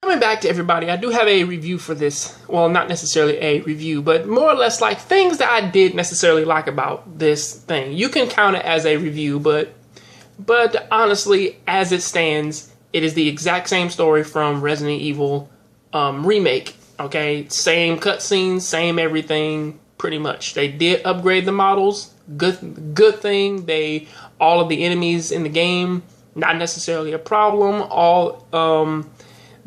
Coming back to everybody, I do have a review for this. Well, not necessarily a review, but more or less like things that I did necessarily like about this thing. You can count it as a review, but honestly, as it stands, it is the exact same story from Resident Evil remake. Okay, same cutscenes, same everything, pretty much. They did upgrade the models. Good thing. All of the enemies in the game, not necessarily a problem.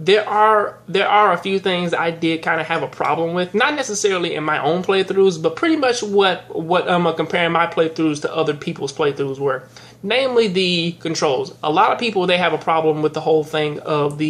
There are a few things I did kind of have a problem with, not necessarily in my own playthroughs, but pretty much what comparing my playthroughs to other people's playthroughs were. Namely, the controls. A lot of people, they have a problem with the whole thing of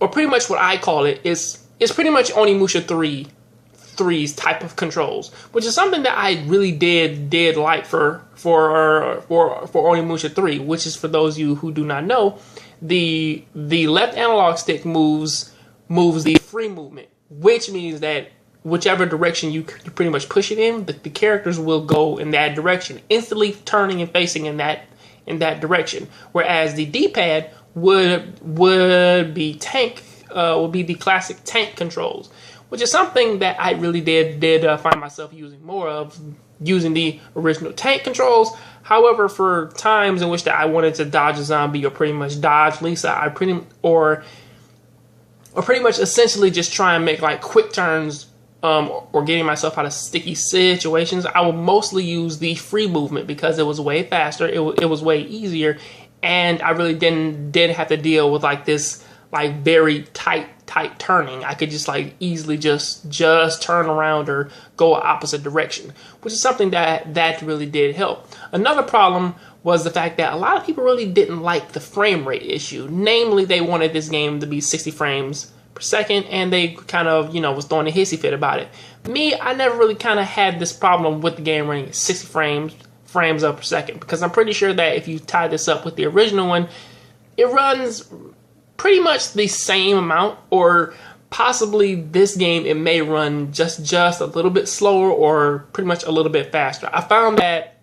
or pretty much what I call it is pretty much Onimusha 3's type of controls, which is something that I really did like for Onimusha 3, which is, for those of you who do not know, the left analog stick moves the free movement, which means that whichever direction you pretty much push it in, the characters will go in that direction, instantly turning and facing in that direction. Whereas the D-pad would be the classic tank controls, which is something that I really did find myself using more of, using the original tank controls. However, for times in which that I wanted to dodge a zombie or pretty much dodge Lisa, or pretty much essentially just try and make like quick turns or getting myself out of sticky situations, I would mostly use the free movement because it was way faster, it was way easier, and I really didn't have to deal with like this like very tight turning. I could just like easily just turn around or go opposite direction, which is something that really did help. Another problem was the fact that a lot of people really didn't like the frame rate issue. Namely, they wanted this game to be 60 frames per second, and they kind of, was throwing a hissy fit about it. Me, I never really kind of had this problem with the game running at 60 frames up per second, because I'm pretty sure that if you tie this up with the original one, it runs pretty much the same amount, or possibly this game it may run just a little bit slower or pretty much a little bit faster. I found that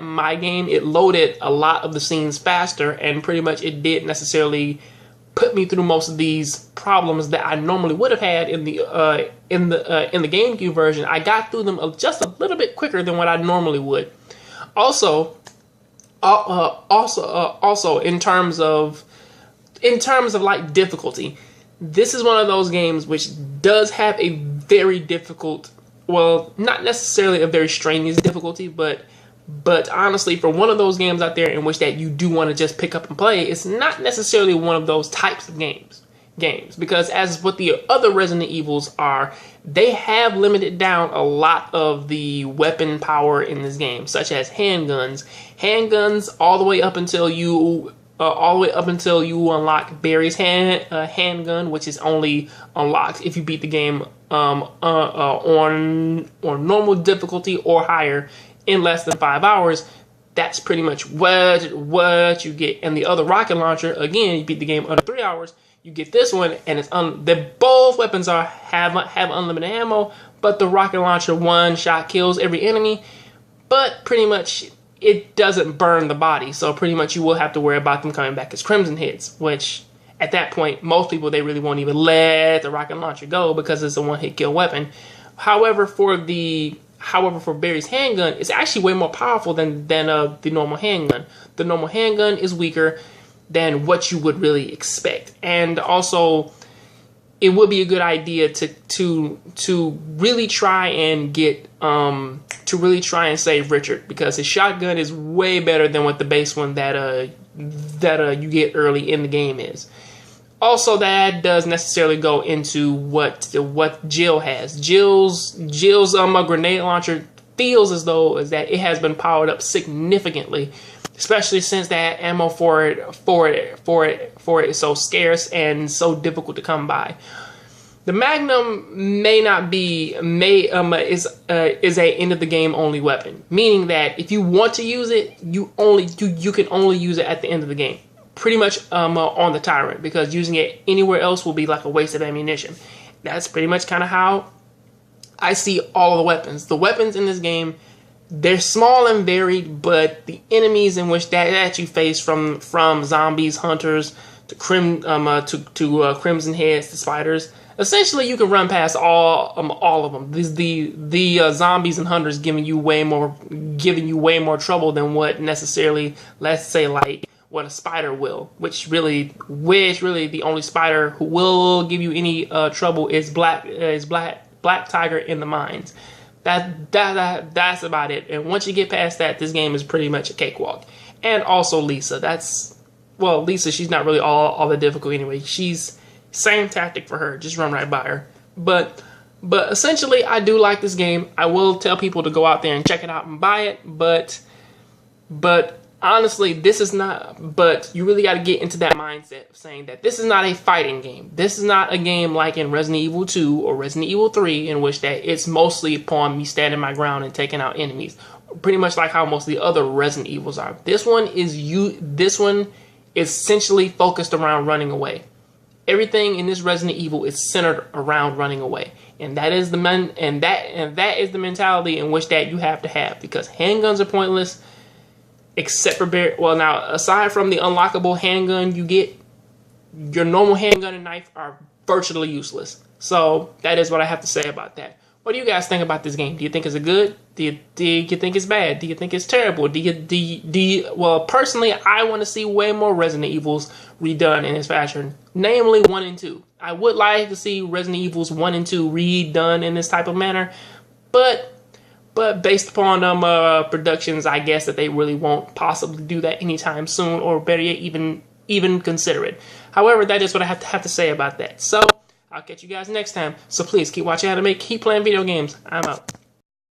my game, it loaded a lot of the scenes faster, and pretty much it didn't necessarily put me through most of these problems that I normally would have had in the GameCube version. I got through them just a little bit quicker than what I normally would. Also, in terms of like difficulty, this is one of those games which does have a very difficult, well, not necessarily a very strenuous difficulty, but honestly, for one of those games out there in which that you do want to just pick up and play, it's not necessarily one of those types of games, because as what the other Resident Evils are, they have limited down a lot of the weapon power in this game, such as handguns all the way up until you unlock Barry's handgun, which is only unlocked if you beat the game on normal difficulty or higher in less than 5 hours. That's pretty much what you get. And the other rocket launcher, again, you beat the game under 3 hours, you get this one, and it's both weapons have unlimited ammo, but the rocket launcher one shot kills every enemy, but pretty much it doesn't burn the body, so pretty much you will have to worry about them coming back as crimson hits, which at that point, most people, they really won't even let the rocket launcher go because it's a one-hit kill weapon. However, for Barry's handgun, it's actually way more powerful than the normal handgun. The normal handgun is weaker than what you would really expect, and also it would be a good idea to really try and save Richard, because his shotgun is way better than what the base one that you get early in the game is. Also, that does necessarily go into what Jill has. Jill's grenade launcher feels as though that it has been powered up significantly, especially since that ammo for it is so scarce and so difficult to come by. The Magnum is a end of the game only weapon, meaning that if you want to use it, you can only use it at the end of the game, pretty much on the Tyrant, because using it anywhere else will be like a waste of ammunition. That's pretty much kind of how I see all the weapons. The weapons in this game, they're small and varied, but the enemies in which that you face, from zombies, hunters, Crimson Heads, the spiders. Essentially, you can run past all of them. The zombies and hunters giving you way more trouble than what necessarily, let's say, like what a spider will. Which really the only spider who will give you any trouble is Black Tiger in the mines. That's about it. And once you get past that, this game is pretty much a cakewalk. And also Lisa. Lisa, she's not really all that difficult anyway. She's same tactic for her. Just run right by her. But essentially, I do like this game. I will tell people to go out there and check it out and buy it. But honestly, this is not. But you really got to get into that mindset of saying that this is not a fighting game. This is not a game like in Resident Evil 2 or Resident Evil 3, in which that it's mostly upon me standing my ground and taking out enemies. Pretty much like how most of the other Resident Evils are. This one is essentially focused around running away. Everything in this Resident Evil is centered around running away, and that is the mentality in which that you have to have, because handguns are pointless, except for aside from the unlockable handgun you get, your normal handgun and knife are virtually useless. So that is what I have to say about that. What do you guys think about this game? Do you think it's good? Do you think it's bad? Do you think it's terrible? Well, personally, I want to see way more Resident Evils redone in this fashion, namely 1 and 2. I would like to see Resident Evils 1 and 2 redone in this type of manner, but based upon productions, I guess that they really won't possibly do that anytime soon, or better yet, even consider it. However, that is what I have to say about that. So I'll catch you guys next time. So please keep watching anime, keep playing video games. I'm out.